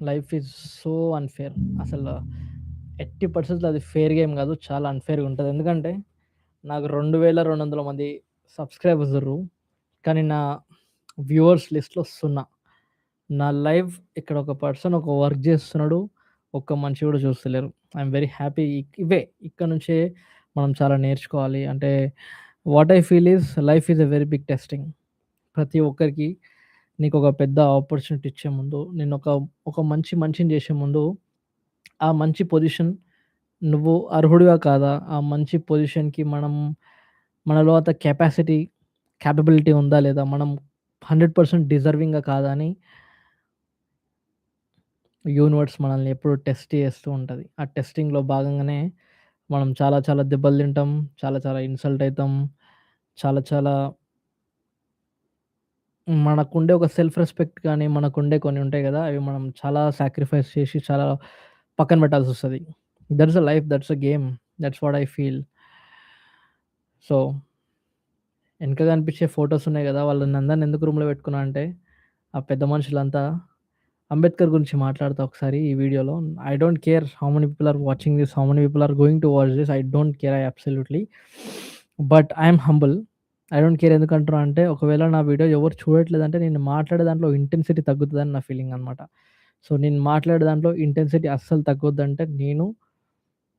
Life is so unfair. అసలు ఎట్టి పరిస్థితుల్లో అది ఫెయిర్ గేమ్ గాదు. చాలా అన్‌ఫేర్‌గా ఉంటది. ఎందుకంటే నాకు 2200 మంది సబ్‌స్క్రైబర్స్ ఉర్రు. కానీ నా వ్యూవర్స్ లిస్ట్‌లో 0. నా లైవ్ ఇక్కడ ఒక పర్సన్ ఒక వర్క్ జేస్తున్నాడు. ఒక్క మనిషి గూడా చూస్తలేరు. I'm very happy. ఇవే ఇక్కడ నుంచే మనం చాలా నేర్చుకోవాలి. అంటే what I feel is life is a very big testing. ప్రతి ఒక్కరికి నీకొక పెద్ద ఆపర్చునిటీ ఇచ్చే ముందు, నిన్నొక ఒక మంచి మనిషిని చేసే ముందు, ఆ మంచి పొజిషన్ నువ్వు అర్హుడివా కాదా? ఆ మంచి పొజిషన్‌కి మనలో అంత కేపబిలిటీ ఉందా లేదా? మనం 100% డిజర్వింగా కాదా అని యూనివర్స్ మనల్ని ఎప్పుడు టెస్ట్ చేస్తూ ఉంటది. ఆ టెస్టింగ్‌లో భాగంగానే మనం చాలా చాలా దెబ్బలు తింటాం. చాలా చాలా ఇన్సల్ట్ అయితాం. చాలా చాలా మనకుండే ఒక సెల్ఫ్ రెస్పెక్ట్ గాని, మనకుండే కొన్ని ఉంటాయి గదా! అవి మనం చాలా సాక్రిఫైస్ చేసి, చాలా పక్కన పెట్టాల్సొస్తది. That's a life, that's a game. That's what I feel. So, ఎనక కనిపించే ఫోటోస్ ఉన్నాయి గదా! వాళ్ళనందరిని ఎందుకు రూమ్‌లో పెట్టుకున్నా అంటే, ఆ పెద్ద మనుషులంతా అంబేద్కర్ గురించి మాట్లాడతా ఒకసారి ఈ వీడియోలో. I don't care how many people are watching this, how many people are going to watch this. I don't care absolutely. But I am humble. I don't care ఎందుకంటున్నా అంటే, ఒకవేళ నా వీడియో ఎవరు చూడట్లేదంటే, నేను మాట్లాడే దాంట్లో ఇంటెన్సిటీ తగ్గుతదని నా ఫీలింగ్ అనమాట. సో, నేను మాట్లాడే దాంట్లో ఇంటెన్సిటీ అస్సలు తగ్గొద్దంటే, నేను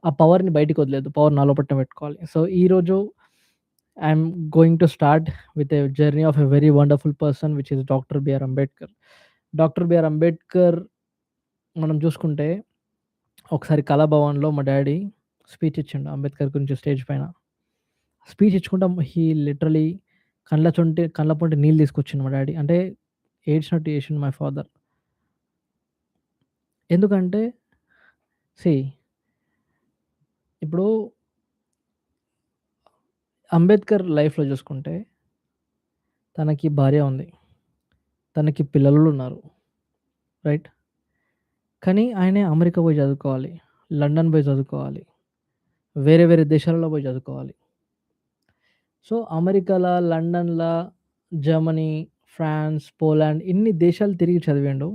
ఆ పవర్‌ని బయటికొదిలేయద్దు. పవర్ నా లోపటనే పెట్టుకోవాలి. సో, ఈరోజు I'm going to start with a journey of a very wonderful person which is doctor B R Ambedkar. Doctor B R Ambedkar మనం చూసుకుంటే, ఒకసారి కళాభవన్‌లో మా డ్యాడీ స్పీచ్ ఇచ్చిండు అంబేద్కర్ గురించి స్టేజ్ పైన. స్పీచ్ ఇచ్చుకుంటా హీ లిటరల్లీ కళ్ళ పొంటి నీళ్ళు తీసుకొచ్చిండు మా డ్యాడీ. అంటే ఏడ్చినట్టు చేసిండు మై ఫాదర్. ఎందుకంటే సీ ఇప్పుడు అంబేద్కర్ లైఫ్‌లో చూసుకుంటే, తనకి భార్య ఉంది. తనకి పిల్లలు ఉన్నారు. రైట్? కానీ ఆయనే అమెరికా పోయి చదువుకోవాలి. లండన్ పోయి చదువుకోవాలి. వేరే వేరే దేశాలలో పోయి చదువుకోవాలి. సో, అమెరికాల, లండన్‌ల, జర్మనీ, ఫ్రాన్స్, పోలాండ్ ఇన్ని దేశాలు తిరిగి చదివిండు.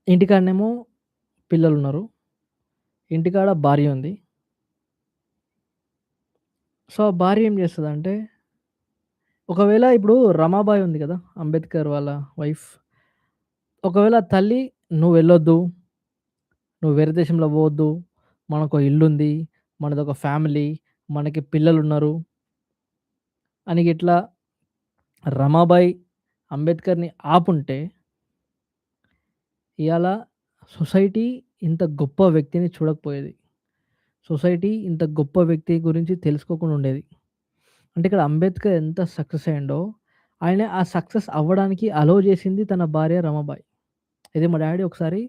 ఇంటికాడనేమో పిల్లలున్నారు. ఇంటికాడ భార్య ఉంది. సో, ఆ భార్య ఏం చేస్తదంటే, ఒకవేళ ఇప్పుడు రమాబాయి ఉంది కదా! అంబేద్కర్ వాళ్ళ వైఫ్. ఒకవేళ తల్లి "నువ్వెళ్ళొద్దు. నువ్వు వేరే దేశంలో పోవద్దు. మనకో ఇల్లుంది. మనదొక ఫ్యామిలీ. మనకి పిల్లలున్నారు" అని గిట్లా రమాబాయి అంబేద్కర్‌ని ఆపుంటే, ఇయాల సొసైటీ ఇంత గొప్ప వ్యక్తిని చూడకపోయేది. సొసైటీ ఇంత గొప్ప వ్యక్తి గురించి తెలుసుకోకుండా ఉండేది. అంటే ఇక్కడ అంబేద్కర్ ఎంత సక్సెస్ అయ్యిండో, ఆయన ఆ సక్సెస్ అవ్వడానికి అలౌ చేసింది తన భార్య రమాబాయి. ఇది మా డ్యాడీ ఒకసారి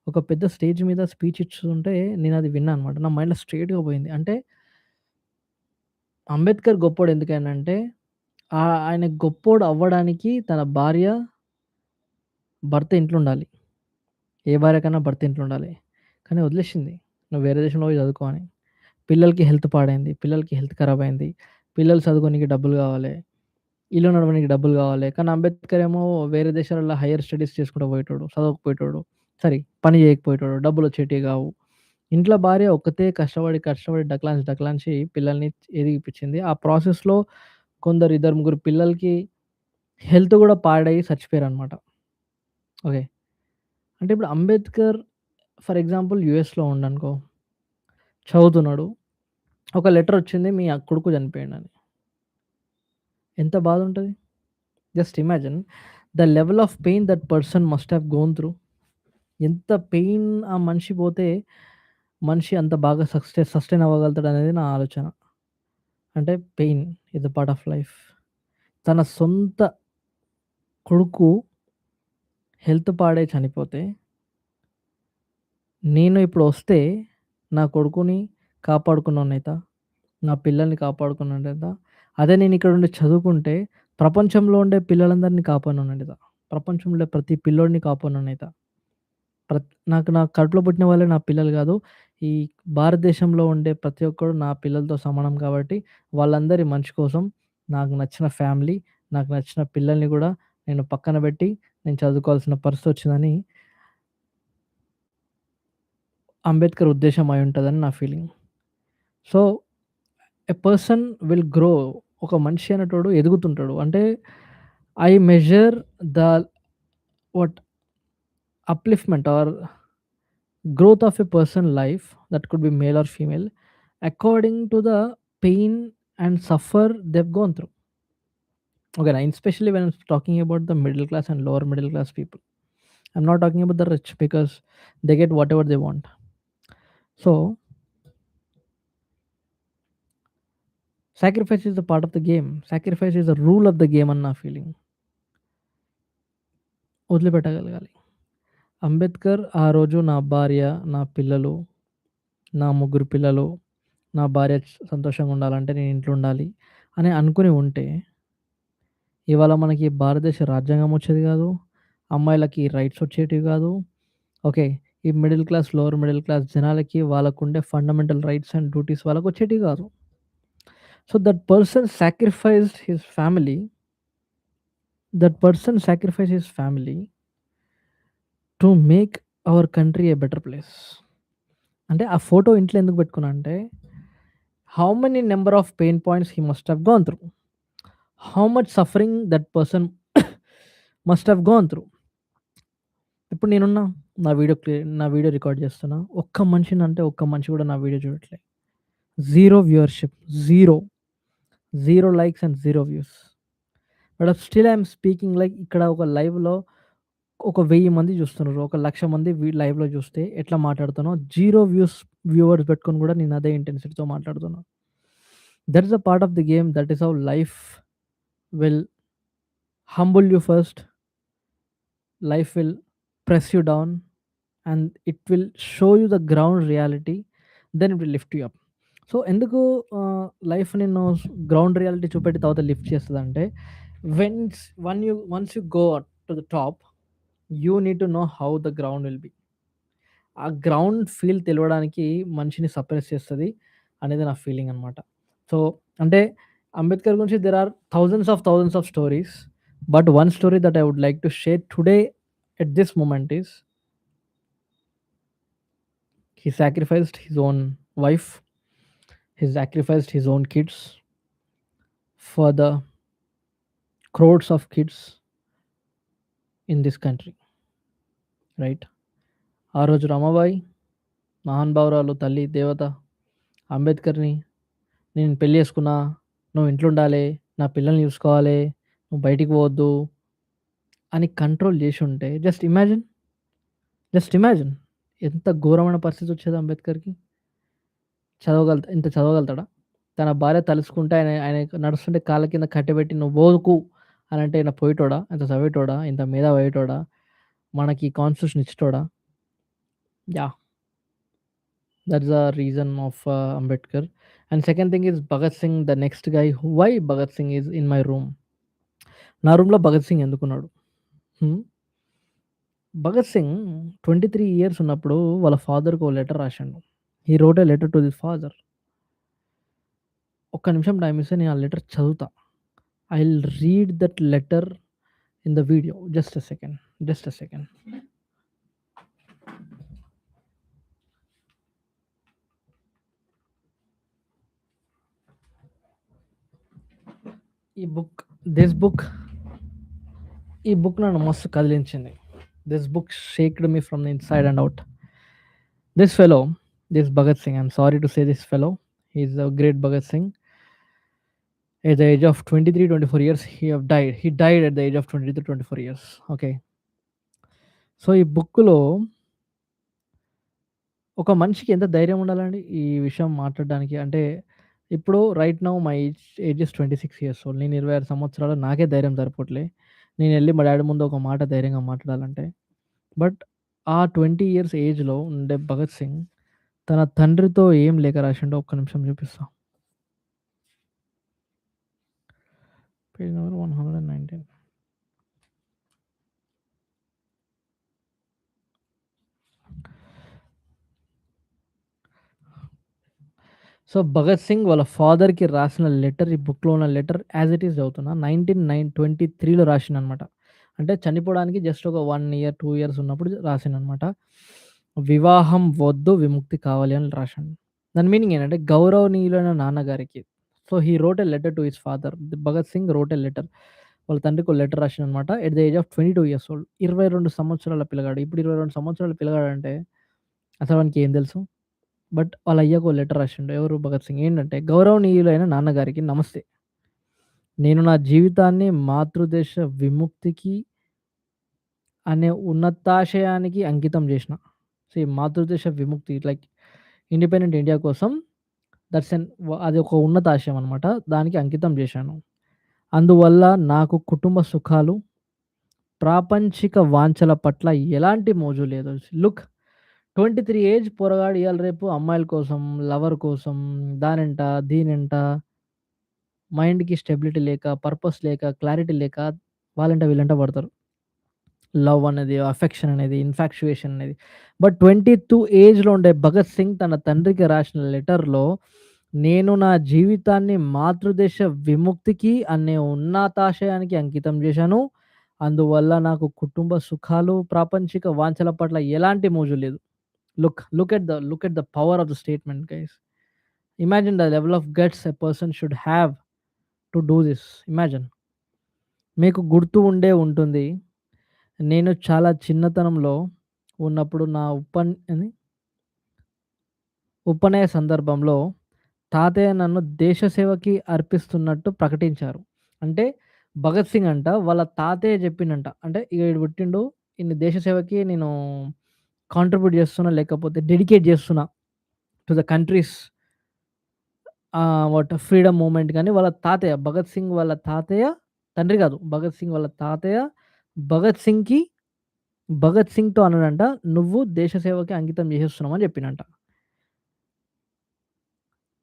ఒక పెద్ద స్టేజ్ మీద స్పీచ్ ఇస్తుంటే నేనది విన్నా అనమాట. నా మైండ్‌లో స్ట్రెయిట్‌గా పోయింది. అంటే అంబేద్కర్ గొప్పోడు ఎందుకైండంటే, ఆయన గొప్పోడు అవ్వడానికి తన భార్య, భర్త ఇంట్లో ఉండాలి. ఏ భార్యకన్నా భర్త ఇంట్లో ఉండాలి. కానీ వదిలేసింది. "నువ్వు వేరే దేశంలో పోయి చదువుకో" అని. పిల్లలకి హెల్త్ పాడైంది. పిల్లలకి హెల్త్ ఖరాబయింది. పిల్లలు చదువుకోనీకి డబ్బులు కావాలి. ఇల్లు నడవనీకి డబ్బులు కావాలి. కానీ అంబేద్కర్ ఏమో వేరే దేశాలలో హైర్ స్టడీస్ చేసుకుంటా పోయేటోడు. చదవకపోయేటోడు. పని చేయకపోయేటోడు. డబ్బులొచ్చేటివి కావు. ఇంట్లో భార్య ఒక్కతే కష్టపడి, కష్టపడి డక్లాంచి పిల్లల్ని ఎదిగిపిచ్చింది. ఆ ప్రాసెస్‌లో కొందరు ఇద్దరు, ముగ్గురు పిల్లలకి హెల్త్ కూడా పాడై చచ్చిపోయారనమాట. ఓకే. అంటే ఇప్పుడు అంబేద్కర్ ఫర్ ఎగ్జాంపుల్ యూఎస్‌లో ఉండనుకో. చదువుతున్నాడు. ఒక లెటరొచ్చింది మీ కొడుకు చనిపోయిండని. ఎంత బాధుంటది? Just imagine the level of pain that person must have gone through. ఎంత పెయిన్ ఆ మనిషి పోతే, మనిషి అంత బాగా సస్టైన్ అవ్వగలుగుతాడనేది నా ఆలోచన. అంటే pain is a part of life. తన సొంత కొడుకు హెల్త్ పాడై చనిపోతే, నేను ఇప్పుడొస్తే నా కొడుకుని కాపాడుకున్నోడినైతా. నా పిల్లల్ని కాపాడుకున్నోడినైతా. అదే నేనిక్కడుండి చదువుకుంటే, ప్రపంచంలో ఉండే పిల్లలందరిని కాపాడినోడినైతా. ప్రపంచంలో ఉండే ప్రతి పిల్లోడిని కాపాడినోడినైతా. నాకు నా కడుపులో పుట్టిన వాళ్ళే నా పిల్లలు గాదు. ఈ భారతదేశంలో ఉండే ప్రతి ఒక్కడు నా పిల్లలతో సమానం కాబట్టి, వాళ్ళందరి మంచి కోసం నాకు నచ్చిన ఫ్యామిలీ, నాకు నచ్చిన పిల్లల్ని గూడా నేను పక్కన బెట్టి, నేను చదువుకోవాల్సిన పరిస్థితొచ్చిందని అంబేద్కర్ ఉద్దేశ్యం అయి ఉంటదని నా feeling. So, a person will grow. ఒక మనిషి అనేటోడు ఎదుగుతుంటాడు. అంటే I measure the what upliftment or growth of a person life, that could be male or female, according to the pain and suffer they've gone through. Okay, now especially when I'm talking about the middle class and lower middle class people, I'm not talking about the rich because they get whatever they want. So sacrifice is a part of the game. Sacrifice is a rule of the game అన్న feeling. వదిలిపెట్టగలగాలి. Ambedkar ఆ రోజు నా భార్య, నా పిల్లలు, నా ముగ్గురు పిల్లలు, నా భార్య సంతోషంగా ఉండాలంటే నేను ఇంట్లో ఉండాలి అని అనుకుని ఉంటే ఇవాళ మనకి భారతదేశ రాజ్యాంగం వచ్చేది కాదు. అమ్మాయిలకి రైట్స్ వచ్చేటివి కాదు. ఓకే. ఈ middle class, lower middle class జనాలకి వాళ్ళకుండే ఫండమెంటల్ రైట్స్ అండ్ డ్యూటీస్ వాళ్ళకొచ్చేటివి కాదు. So that person sacrificed his family. To make our country a better place. అంటే ఆ ఫోటో ఇంట్లో ఎందుకు పెట్టుకున్నా అంటే how many number of pain points he must have gone through. How much suffering that person must have gone through. ఇప్పుడు నేనున్నా. నా video record చేస్తున్నా. ఒక్క మనిషి కూడా నా వీడియో చూడట్లే. 0 viewership. 0. 0 likes and 0 views. But still I'm speaking like ఇక్కడ ఒక లైవ్‌లో ఒక 1000 మంది చూస్తున్నారు. ఒక 1,00,000 మంది లైవ్‌లో చూస్తే ఎట్లా మాట్లాడుతానో 0 వ్యూవర్స్ పెట్టుకొని కూడా నేను అదే ఇంటెన్సిటీతో మాట్లాడుతున్నా. That is a part of the game. That is how life will humble you first. Life will press you down and it will show you the ground reality. Then it will lift you up. So ఎందుకు life నిన్ను ground reality చూపెట్టి తర్వాత lift చేస్తదంటే once you go to the top you need to know how the ground will be. ఆ ground feel తెలవడానికి మనిషిని suppress చేస్తది అనేది నా ఫీలింగ్ అనమాట. సో అంటే అంబేద్కర్ గురించి there are thousands of stories. But one story that I would like to share today at this moment is he sacrificed his own wife, he sacrificed his own kids for the crores of kids in this country, right? ఆ రోజు రమాబాయి మహానుభావురాలు తల్లి దేవత అంబేద్కర్ని నేను పెళ్లి చేసుకున్నా, నువ్వు ఇంట్లో ఉండాలి, నా పిల్లల్ని చూసుకోవాలి, నువ్వు బయటికి పోవద్దు అని కంట్రోల్ చేసి ఉంటే జస్ట్ ఇమాజిన్ ఎంత ఘోరమైన పరిస్థితి వచ్చేది అంబేద్కర్కి. ఇంత చదవగలుగుతాడా? తన భార్య తలుచుకుంటే ఆయన నడుస్తుంటే కాళ్ళ కింద కట్టెబెట్టి నువ్వు పోకు అని అంటే ఈయన పోయేటోడా? ఇంత చదివేటోడా? ఇంత మేధావి అయ్యేటోడా? మనకి కాన్స్టిట్యూషన్ ఇచ్చేటోడా? Yeah! That's the reason of Ambedkar. And second thing is Bhagat Singh the next guy. Why Bhagat Singh is in my room? నా రూమ్‌లో భగత్ సింగ్ ఎందుకున్నాడు? భగత్ సింగ్ 23 ఇయర్స్ ఉన్నప్పుడు వాళ్ళ ఫాదర్‌కి ఓ లెటర్ రాసిండు. He wrote a letter to his father. ఒక్క నిమిషం టైమ్ ఇస్తే నేను ఆ లెటర్ చదువుతా. I will read that letter in the video. Just a second. ఈ బుక్ నన్ను మస్తు కదిలించింది. This book shaked me from the inside and out. This Bhagat Singh, I'm sorry to say this fellow, he's a great Bhagat Singh. At the age of 23, 24 years, he died at the age of 23 to 24 years. Okay. So ఈ బుక్‌లో ఒక మనిషికి ఎంత ధైర్యం ఉండాలండి ఈ విషయం మాట్లాడడానికి? అంటే ఇప్పుడు right now my age is 26 years old. నేను 26 సంవత్సరాలు, నాకే ధైర్యం సరిపోవట్లే. నేనెళ్ళి మా డ్యాడీ ముందు ఒక మాట ధైర్యంగా మాట్లాడాలంటే. బట్ ఆ 20 ఇయర్స్ ఏజ్‌లో ఉండే భగత్ సింగ్ తన తండ్రితో ఏం లేఖ రాసిండో ఒక్క నిమిషం చూపిస్తా. Page number 119. So Bhagat Singh వాళ్ళ ఫాదర్‌కి రాసిన లెటర్, ఈ బుక్‌లో ఉన్న లెటర్ యాజ్ ఇట్ ఈస్ చదువుతున్నా. 1923లో రాసిండనమాట. అంటే చనిపోవడానికి జస్ట్ ఒక 1 ఇయర్, 2 ఇయర్స్ ఉన్నప్పుడు రాసిండనమాట. వివాహం వద్దు విముక్తి కావాలి అని రాశాడు. దాని మీనింగ్ ఏంటంటే గౌరవనీయులైన నాన్నగారికి. So, he wrote a letter to his father. Bhagat Singh wrote a letter. వాళ్ళ తండ్రికి ఒక లెటర్ రాసిండనమాట. At the age of 22 years old. 22 సంవత్సరాల పిల్లగాడు. ఇప్పుడు 22 సంవత్సరాల పిల్లగాడంటే అసలు వానికి ఏం తెలుసు? బట్ వాళ్ళ అయ్యకు ఓ లెటర్ రాసిండు. ఎవరు? భగత్ సింగ్. ఏంటంటే గౌరవనీయులైన నాన్నగారికి నమస్తే. నేను నా జీవితాన్ని మాతృదేశ విముక్తికి అనే ఉన్నతాశయానికి అంకితం జేసిన. సీ మాతృదేశ విముక్తి లైక్ ఇండిపెండెంట్ ఇండియా కోసం దట్స్ ఎన్ అది ఒక ఉన్నత ఆశయం అనమాట. దానికి అంకితం జేశాను. అందువల్ల నాకు కుటుంబ సుఖాలు, ప్రాపంచిక వాంఛల పట్ల ఎలాంటి మోజు లేదు. లుక్ 23 ఏజ్ పోరగాడు ఇయాల రేపు అమ్మాయిల కోసం, లవర్ కోసం, దానంట, దీనంట మైండ్‌కి స్టెబిలిటీ లేక, పర్పస్ లేక, క్లారిటీ లేక వాళ్ళంట వీళ్ళంట పడతారు. లవ్ అనేది, అఫెక్షన్ అనేది, ఇన్‌ఫాక్చుయేషన్ అనేది. బట్ 22 ఏజ్‌లో ఉండే భగత్ సింగ్ తన తండ్రికి రాసిన లెటర్‌లో నేను నా జీవితాన్ని మాతృదేశ విముక్తికి అనే ఉన్నతాశయానికి అంకితం చేశాను. అందువల్ల నాకు కుటుంబ సుఖాలు, ప్రాపంచిక వాంఛల పట్ల ఎలాంటి మోజు లేదు. Look at the power of the statement guys. Imagine the level of guts a person should have to do this. Imagine. మీకు గుర్తు ఉండే ఉంటుంది. నేను చాలా చిన్నతనంలో ఉన్నప్పుడు నా ఉపనయ సందర్భంలో తాతయ్య నన్ను దేశ సేవకి అర్పిస్తున్నట్టు ప్రకటించారు. అంటే భగత్ సింగ్ అంట వాళ్ళ తాతయ్య చెప్పిండంట. అంటే ఇగ ఈడు పుట్టిండు. ఈడిని దేశ సేవకి నేను కాంట్రిబ్యూట్ చేస్తున్నా, లేకపోతే డెడికేట్ చేస్తున్నా to the countries what freedom movement గాని వాళ్ళ తాతయ్య భగత్ సింగ్ వాళ్ళ తాతయ్య తండ్రి కాదు. భగత్ సింగ్ వాళ్ళ తాతయ్య భగత్ సింగ్‌కి భగత్ సింగ్‌తో అన్నాడంట, "నువ్వు దేశ సేవకి అంకితం చేసేస్తున్నావు" అని చెప్పిండంట.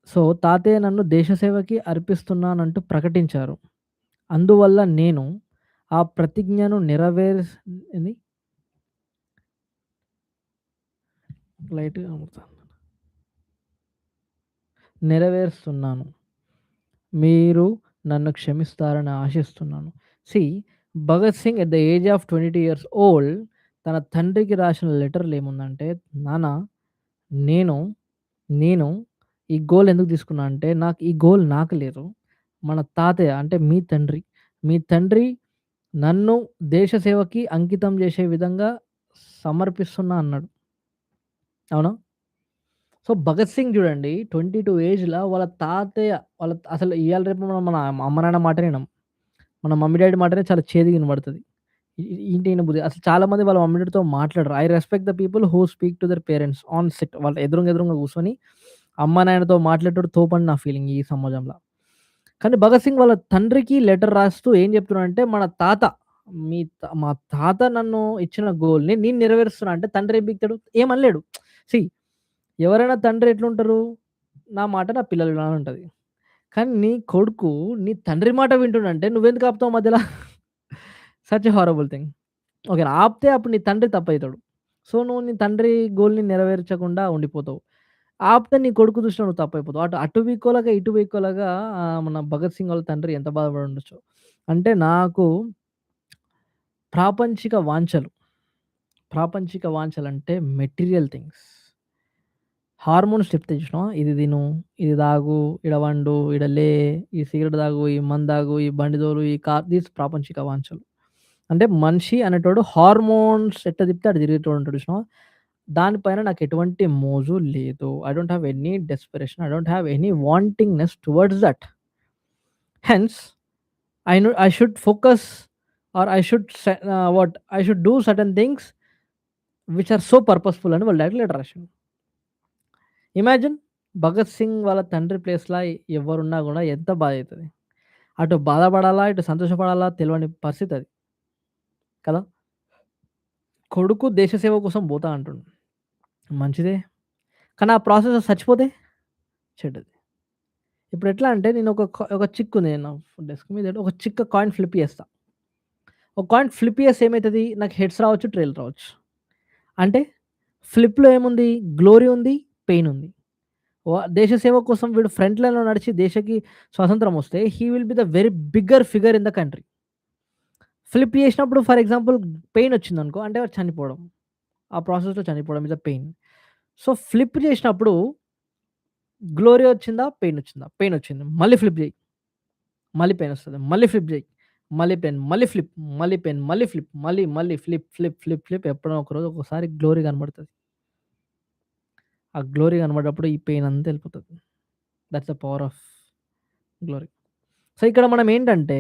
సో, తాతయ్య నన్ను దేశ సేవకి అర్పిస్తున్నానంటూ ప్రకటించారు. అందువల్ల నేను ఆ ప్రతిజ్ఞను ఏంది? లైట్‌గా అమడతా. నెరవేరుస్తున్నాను. మీరు నన్ను క్షమిస్తారని ఆశిస్తున్నాను. See Bhagat Singh at the age of 22 years old తన తండ్రికి రాసిన లెటర్‌లో ఏముందంటే, నాన్న నేను, నేను ఈ గోల్ ఎందుకు తీసుకున్నా అంటే, నాకు ఈ గోల్ నాకు లేదు. మన తాతయ్య అంటే మీ తండ్రి నన్ను దేశ సేవకి అంకితం చేసే విధంగా సమర్పిస్తున్నా అన్నాడు. అవునా? సో, భగత్ సింగ్ చూడండి 22 ఏజ్‌ల వాళ్ళ తాతయ్య అసలు ఇయాల రేపు మనం మన అమ్మ నాన్న మాటనే ఇనం. మన మమ్మీ డ్యాడీ మాటనే చాలా చేదుగా ఇనబడతది. ఏంటి ఈయన బుద్ధి అసలు చాలామంది వాళ్ళ మమ్మీ డ్యాడీతో మాట్లాడరు. I respect the people who speak to their parents on SIT వాళ్ళ ఎదురుంగా కూర్చొని అమ్మ నాయనతో మాట్లాడేటోడు తోపని నా ఫీలింగ్ ఈ సమాజంలో. కానీ భగత్ సింగ్ వాళ్ళ తండ్రికి లెటర్ రాస్తూ ఏం చెప్తున్నాడంటే, మా తాత నన్ను ఇచ్చిన గోల్‌ని నేను నెరవేరుస్తున్నా అంటే తండ్రి ఏం పీకుతాడు? ఏమనలేడు. సీ ఎవరైనా తండ్రి ఎట్లుంటరు? నా మాట నా పిల్లలు వినాలని ఉంటది. కానీ నీ కొడుకు నీ తండ్రి మాట వింటుండంటే నువ్వెందుకు ఆపుతావు మధ్యల? Such a horrible thing. Okay. ఆపితే అప్పుడు నీ తండ్రి తప్పైతడు. సో, నువ్వు నీ తండ్రి గోల్‌ని నెరవేర్చకుండా ఉండిపోతావు. ఆపితే నీ కొడుకు దృష్టిలో నువ్వు తప్పైపోతావు. అటు వీకోలాగా, ఇటు వీకోలాగా మన భగత్ సింగ్ వాళ్ళ తండ్రి ఎంత బాధపడి ఉండొచ్చో. అంటే నాకు ప్రాపంచిక వాంఛలు, ప్రాపంచిక వాంఛలంటే మెటీరియల్ థింగ్స్. హార్మోన్స్ చెప్తాయి చూసినావా? ఇది తిను, ఇది తాగు, ఈడ పండు, ఈడ లే, ఈ సిగరెట్ తాగు, ఈ మందు తాగు, ఈ బండి తోలు, ఈ కార్ దీస్ ప్రాపంచిక వాంఛలు. అంటే మనిషి అనేటోడు హార్మోన్స్ ఎట్ట తిప్పితే అటు తిరిగేటోడు ఉంటాడు చూసినావా? దాని పైన నాకు ఎటువంటి మోజు లేదు. I don't have any desperation. I don't have any wantingness towards that. Hence I should focus or I should do certain things which are so purposeful అని వాళ్ళ డాడీ లెటర్ రాసిండు. ఇమాజిన్ భగత్ సింగ్ వాళ్ళ తండ్రి ప్లేస్‌ల ఎవ్వరున్నా గూడా ఎంత బాధైతది. అటు బాధపడాలా, ఇటు సంతోషపడాలా తెలవని పరిస్థితది. కదా! కొడుకు దేశ సేవ కోసం పోతా అంటుండు. మంచిదే. కానీ ఆ ప్రాసెస్‌లో చచ్చిపోతే చెడ్డది. ఇప్పుడెట్లా అంటే నేను ఒక చిక్ ఉంది నా డెస్క్ మీద ఒక చిక్క కాయిన్ ఫ్లిప్ చేస్తా. ఒక కాయిన్ ఫ్లిప్ చేస్తే ఏమైతది? నాకు హెడ్స్ రావచ్చు, టెయిల్ రావచ్చు. అంటే ఫ్లిప్‌లో ఏముంది? గ్లోరీ ఉంది, పెయిన్ ఉంది. దేశ సేవ కోసం వీడు ఫ్రంట్ లైన్‌లో నడిచి దేశకి స్వాతంత్రం వస్తే he will be the very bigger figure in the country. Flip చేసినప్పుడు ఫర్ ఎగ్జాంపుల్ పెయిన్ వచ్చిందనుకో అంటే వాడు చనిపోవడం. ఆ ప్రాసెస్‌లో చనిపోవడం is the pain. So, flip చేసినప్పుడు గ్లోరీ వచ్చిందా? పెయినొచ్చిందా? పెయినొచ్చింది. మళ్ళీ ఫ్లిప్ జెయి. మళ్ళీ పెయినొస్తది. మళ్ళీ ఫ్లిప్ జెయి. మళ్ళీ పెయిన్, మళ్ళీ ఫ్లిప్, మళ్ళీ పెయిన్, మళ్ళీ ఫ్లిప్, మళ్ళీ ఫ్లిప్, ఫ్లిప్, ఫ్లిప్, ఫ్లిప్ ఎప్పుడో ఒకరోజు ఒక్కోసారి గ్లోరీ కనబడతది. ఆ గ్లోరీ కనబడ్డప్పుడు ఈ పెయిన్ అంతా ఎళ్ళిపోతది. That's the power of glory. So, ఇక్కడ మనం ఏంటంటే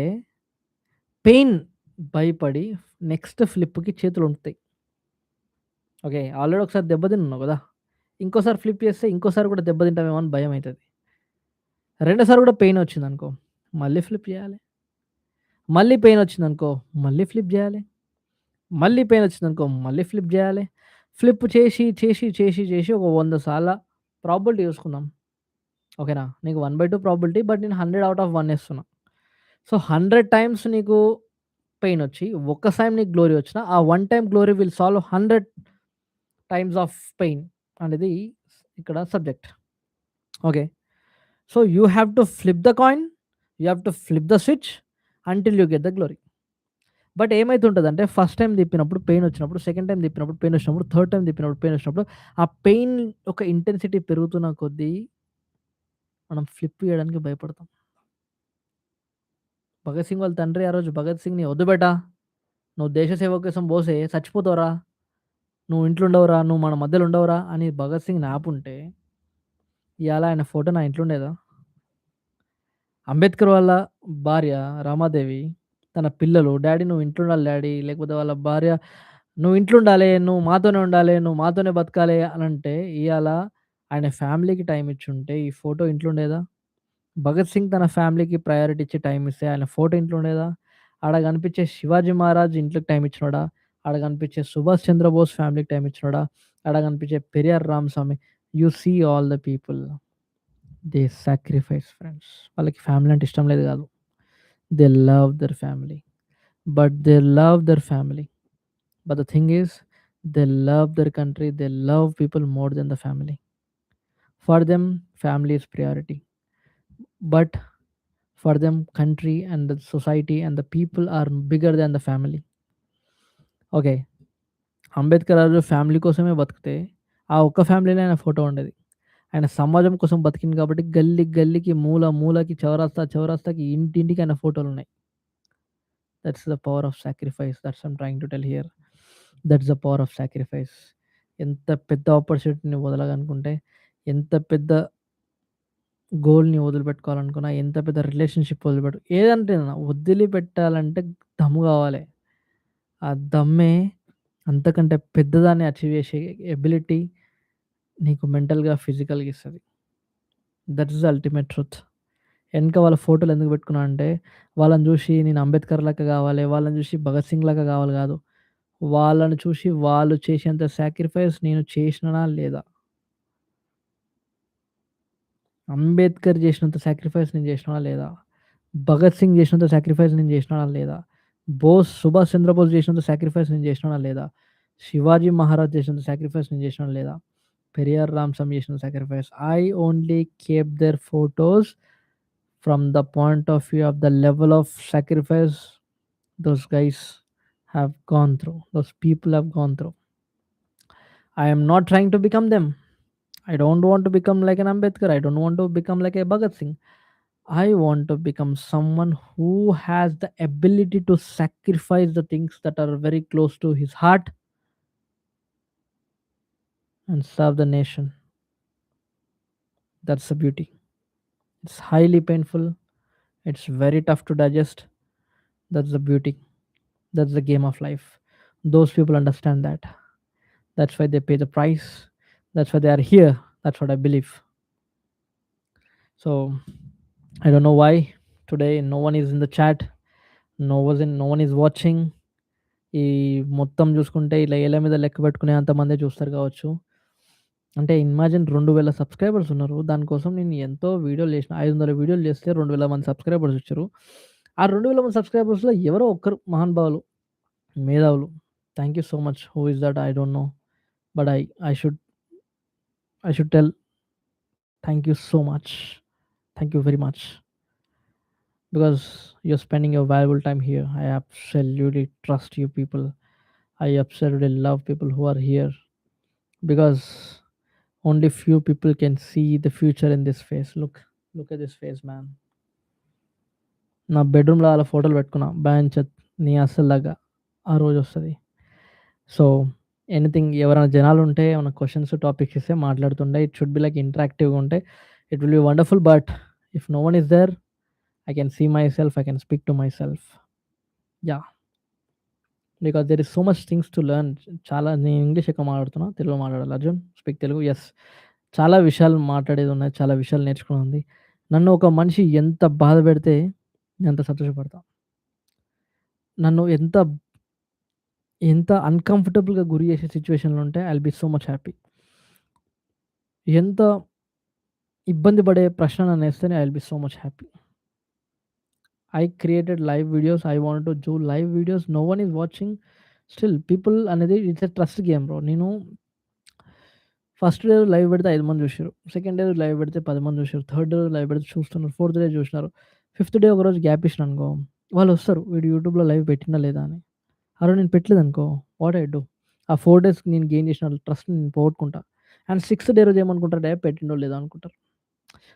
పెయిన్ భయపడి నెక్స్ట్ ఫ్లిప్‌కి చేతులొణుకుతాయి. ఓకే. ఆల్రెడీ ఒకసారి దెబ్బ తినున్నావు గదా! ఇంకోసారి ఫ్లిప్ చేస్తే ఇంకోసారి కూడా దెబ్బ తింటామేమో అని భయమైతది. రెండోసారి కూడా పెయినొచ్చిందనుకో, మళ్ళీ ఫ్లిప్ జేయాలి. మళ్ళీ పెయినొచ్చిందనుకో, మళ్ళీ ఫ్లిప్ జేయాలి. మళ్ళీ పెయినొచ్చిందనుకో, మళ్ళీ ఫ్లిప్ జేయాలి. ఫ్లిప్ చేసి ఒక 100 సార్ల ప్రాబబిలిటీ చూసుకుందాం. ఓకేనా? నీకు 1/2 ప్రాబబిలిటీ బట్ నేను 100 ఔట్ ఆఫ్ 1 ఏస్తున్నా. సో, 100 టైమ్స్ నీకు పెయినొచ్చి, ఒక్కసారి నీకు గ్లోరీ వచ్చినా, ఆ one time glory will solve 100 times of pain అనేది ఇక్కడ subject. Okay. So, you have to flip the coin, you have to flip the switch until you get the glory. But ఏమైతుంటదంటే first time తిప్పినప్పుడు పెయినొచ్చినప్పుడు, second time తిప్పినప్పుడు పెయినొచ్చినప్పుడు, third time తిప్పినప్పుడు పెయినొచ్చినప్పుడు, ఆ పెయిన్ ఒక ఇంటెన్సిటీ పెరుగుతున్న కొద్దీ మనం ఫ్లిప్ చేయడానికి భయపడతాం. భగత్ సింగ్ వాళ్ళ తండ్రి ఆ రోజు భగత్ సింగ్‌ని "వద్దు బేటా, నువ్వు దేశ సేవ కోసం పోతే చచ్చిపోతావురా. నువ్వు ఇంట్లో ఉండవురా. నువ్వు మన మధ్యలో ఉండవురా" అని భగత్ సింగ్‌ని ఆపుంటే, ఇయాల ఆయన ఫోటో నా ఇంట్లో ఉండేదా? అంబేద్కర్ వాళ్ళ భార్య రామాదేవి తన పిల్లలు, "డాడీ నువ్వు ఇంట్లో ఉండాలి డాడీ" లేకపోతే వాళ్ళ భార్య, "నువ్వు ఇంట్లో ఉండాలే, నువ్వు మాతోనే ఉండాలే, నువ్వు మాతోనే బతకాలే" అనంటే, ఇయాల ఆయన ఫ్యామిలీకి టైమ్ ఇచ్చుంటే ఈ ఫోటో ఇంట్లో ఉండేదా? భగత్ సింగ్ తన ఫ్యామిలీకి ప్రయారిటీ ఇచ్చి టైమ్ ఇస్తే ఆయన ఫోటో ఇంట్లో ఉండేదా? ఆడ కనిపించే శివాజీ మహారాజ్ ఇంట్లోకి టైమ్ ఇచ్చినోడా? ఆడ కనిపించే సుభాష్ చంద్రబోస్ ఫ్యామిలీకి టైమ్ ఇచ్చినోడా? ఆడ కనిపించే Periyar Ramaswamy, you see all the people they sacrifice friends. వాళ్ళకి ఫ్యామిలీ అంటే ఇష్టం లేదు కాదు. They love their family. But they love their family. But the thing is they love their country. They love people more than the family. For them family is priority. But for them country and the society and the people are bigger than the family. Okay. Ambedkar ఆ రోజు family కోసమే బతికితే, ఆ ఒక్క ఫ్యామిలీలో ఆయన photo ఉండేది. ఆయన సమాజం కోసం బతికిండు కాబట్టి గల్లీ గల్లీకి, మూల మూలకి, చౌరస్తాకి ఇంటింటికి ఆయన ఫోటోలున్నాయి. That's the power of sacrifice. That's I'm trying to tell here. That's the power of sacrifice. ఎంత పెద్ద ఆపర్చునిటీని వదలాలనుకుంటే, ఎంత పెద్ద గోల్‌ని వదిలిపెట్టుకోవాలనుకున్నా, ఎంత పెద్ద రిలేషన్‌షిప్ ఏదంటేనా వదిలిపెట్టాలంటే దమ్ము గావాలి. ఆ దమ్మే అంతకంటే పెద్దదాన్ని అచీవ్ చేసే ఎబిలిటీ నీకు మెంటల్‌గా, ఫిజికల్‌గా ఇస్తది. That is the ultimate truth. ఎనక వాళ్ళ ఫోటోలు ఎందుకు పెట్టుకున్నా అంటే, వాళ్ళని జూసి నేను అంబేద్కర్ లెక్క గావాలి, వాళ్ళని జూసి భగత్ సింగ్ లెక్క గావాలి గాదు. వాళ్ళని చూసి వాళ్ళు చేసేంత సాక్రిఫైస్ నేను చేసినానా లేదా? అంబేద్కర్ జేసినంత సాక్రిఫైస్ నేను జేసినానా లేదా? భగత్ సింగ్ జేసినంత సాక్రిఫైస్ నేను జేసినానా లేదా? సుభాష్ చంద్రబోస్ జేసినంత సాక్రిఫైస్ నేను జేసినానా లేదా? శివాజీ మహారాజ్ చేసినంత సాక్రిఫైస్ నేను జేసినానా లేదా? పెరియార్ రామస్వామి చేసిన sacrifice. I only kept their photos from the point of view of the level of sacrifice those guys have gone through, those people have gone through. I am not trying to become them. I don't want to become like an Ambedkar. I don't want to become like a Bhagat Singh. I want to become someone who has the ability to sacrifice the things that are very close to his heart and serve the nation. That's the beauty. It's highly painful. It's very tough to digest. That's the beauty. That's the game of life. Those people understand that. That's why they pay the price. That's why they are here. That's what I believe. So I don't know why today no one is in the chat. No one is watching. ఈ మొత్తం చూసుకుంటే ఇలా ఏళ్ళ మీద లెక్క పెట్టుకునే అంతమందే చూస్తారు కావచ్చు. అంటే ఇమాజిన్ 2000 సబ్స్క్రైబర్స్ ఉన్నారు. దానికోసం నేను ఎంతో వీడియోలు చేసిన. 500 వీడియోలు చేస్తే 2000 మంది సబ్స్క్రైబర్స్ వచ్చారు. ఆ 2000 మంది సబ్స్క్రైబర్స్‌లో ఎవరో ఒక్కరు మహానుభావులు, మేధావులు. Thank you so much. Who is that? I don't know. But I should I should tell thank you so much. Thank you very much. Because you're spending your valuable time here. I absolutely trust you people. I absolutely love people who are here because only few people can see the future in this face. Look at this face, man. నా బెడ్‌రూమ్‌లో అలా ఫోటోలు పెట్టుకున్నా. బాంచత్ నీ అస్సల్లాగా ఆ రోజొస్తది. So, anything ఎవరైనా జనాలుంటే ఏమన్నా questions, topics ఇస్తే మాట్లాడుతుండే. ఇట్ షుడ్ బి లైక్ ఇంటరాక్టివ్‌గా ఉంటే it will be wonderful. But if no one is there, I can see myself, I can speak to myself. Yeah! Because there is so much things to learn. చాలా నేను English ఎక్కువ మాట్లాడుతున్నా. తెలుగులో మాట్లాడాలా Arjun? Speak Telugu. Yes. చాలా విషయాలు మాట్లాడేదున్నాయి. చాలా విషయాలు నేర్చుకునేదుంది. నన్ను ఒక మనిషి ఎంత బాధపెడితే నేనంత సంతోషపడతా. నన్ను ఎంత అన్‌కంఫర్టబుల్‌గా గురి చేసే సిట్యుయేషన్‌లో ఉంటే I will be so much happy. ఎంత ఇబ్బంది పడే ప్రశ్న నన్నేస్తేనే I will be so much happy. I created live videos. I wanted to do live videos. No one is watching. Still people అనేది it's a trust game bro. నేను first day live పెడితే 5 మంది చూషిర్రు. Second day live పెడితే 10 మంది చూషిర్రు. Third day live పెడితే చూస్తున్నారు. Fourth day చూషినారు. Fifth day ఒకరోజు గ్యాప్ ఇచ్చినాననుకో, వాళ్ళొస్తారు. వీడు యూట్యూబ్‌లో లైవ్ పెట్టిండా లేదా అని. ఆ రోజు నేను పెట్టలేదనుకో, వాట్ ఐ డూ? ఆ 4 డేస్ నేను గెయిన్ చేసిన ట్రస్ట్‌ని నేను పోగొట్టుకుంటా. అండ్ సిక్స్త్ డే రోజు ఏమనుకుంటారు, పెట్టిండో లేదో అనుకుంటారు.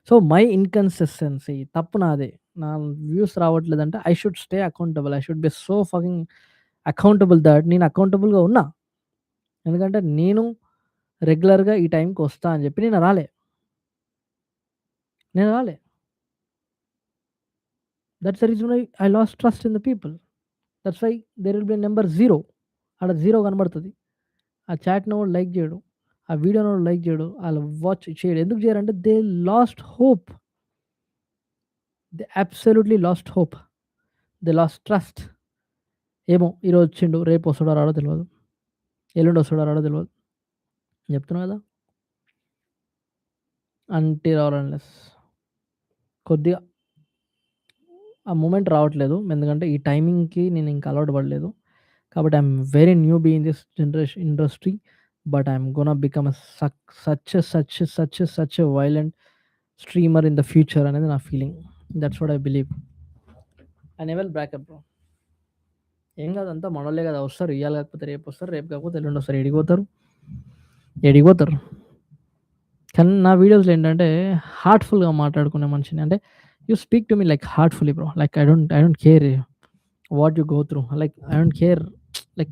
సో, మై ఇన్‌కన్సిస్టెన్సీ తప్పు నాదే. నా వ్యూస్ రావట్లేదంటే I should stay accountable. I should be so fucking accountable that నేను అకౌంటబుల్‌గా ఉన్నా. ఎందుకంటే నేను రెగ్యులర్‌గా ఈ టైంకొస్తా అని చెప్పి నేను రాలే. నేను రాలే. That's the reason why I lost trust in the people. That's why there will be number 0. ఆడ 0 కనబడతది. ఆ చాట్‌నెవడు లైక్ జేయడు. ఆ వీడియోనెవడు లైక్ జేయడు. ఆళ్ళు వాచ్ చేయడు. ఎందుకు జేయరంటే they lost hope. They absolutely lost hope. They lost trust. ఏమో ఈరోజొచ్చిండు. రేపొస్తాడో రాడో తెలవదు. ఎల్లుండొస్తాడో రాడో తెలవదు. చెప్తున్నా గదా! అంటిల్ ఆర్ అన్‌లెస్ కొద్దిగా ఆ మూమెంట్ రావట్లేదు. ఎందుకంటే ఈ టైమింగ్‌కి నేనింక అలవాటు పడలేదు. కాబట్టి I'm very newbie in this industry. But I'm gonna become a such a violent streamer in the future అనేది నా feeling. That's what I believe. I never backup bro. ఏం గాదు అంతా మనోళ్ళే గదా! వస్తారు. ఇయాల కాకపోతే రేపొస్తారు. రేపు కాకపోతే ఎల్లుండొస్తారు. ఏడికి పోతారు? ఏడికి పోతారు? కానీ నా వీడియోస్‌లో ఏంటంటే హార్ట్‌ఫుల్‌గా మాట్లాడుకునే మనిషిని. అంటే you speak to me like heartfully bro. Like I don't care what you go through. Like I don't care like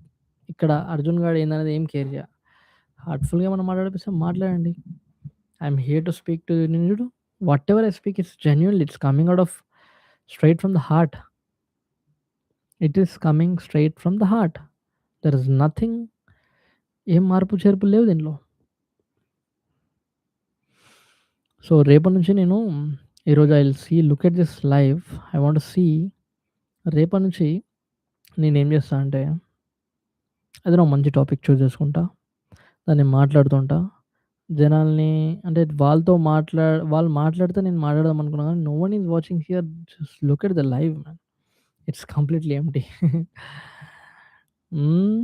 ఇక్కడ అర్జున్ గాడు ఏందనేది ఏం కేర్ జేయ. హార్ట్‌ఫుల్‌గా ఏమన్నా మాట్లాడిపిస్తే మాట్లాడండి. I'm here to speak to నేను చూడు వాటెవర్ ఐ స్పీక్ ఇట్స్ జెన్యూన్‌లీ it's coming out of straight from the heart. It is coming straight from the heart. There is nothing ఏం మార్పు చేర్పులు లేవు దీనిలో. సో, రేపటి నుంచి నేను ఈరోజు I will look at this live. I want to see రేపటి నుంచి నేనేం చేస్తా అంటే ఏదైనా ఒక మంచి టాపిక్ చూజ్ చేసుకుంటా. దాన్ని మాట్లాడుతుంటా. జనాల్ని అంటే వాళ్ళు మాట్లాడితే నేను మాట్లాడదాం అనుకున్నా గానీ, no one is watching here. Just look at the live man. It's కంప్లీట్‌లీ ఎంప్టీ. హ్మ్.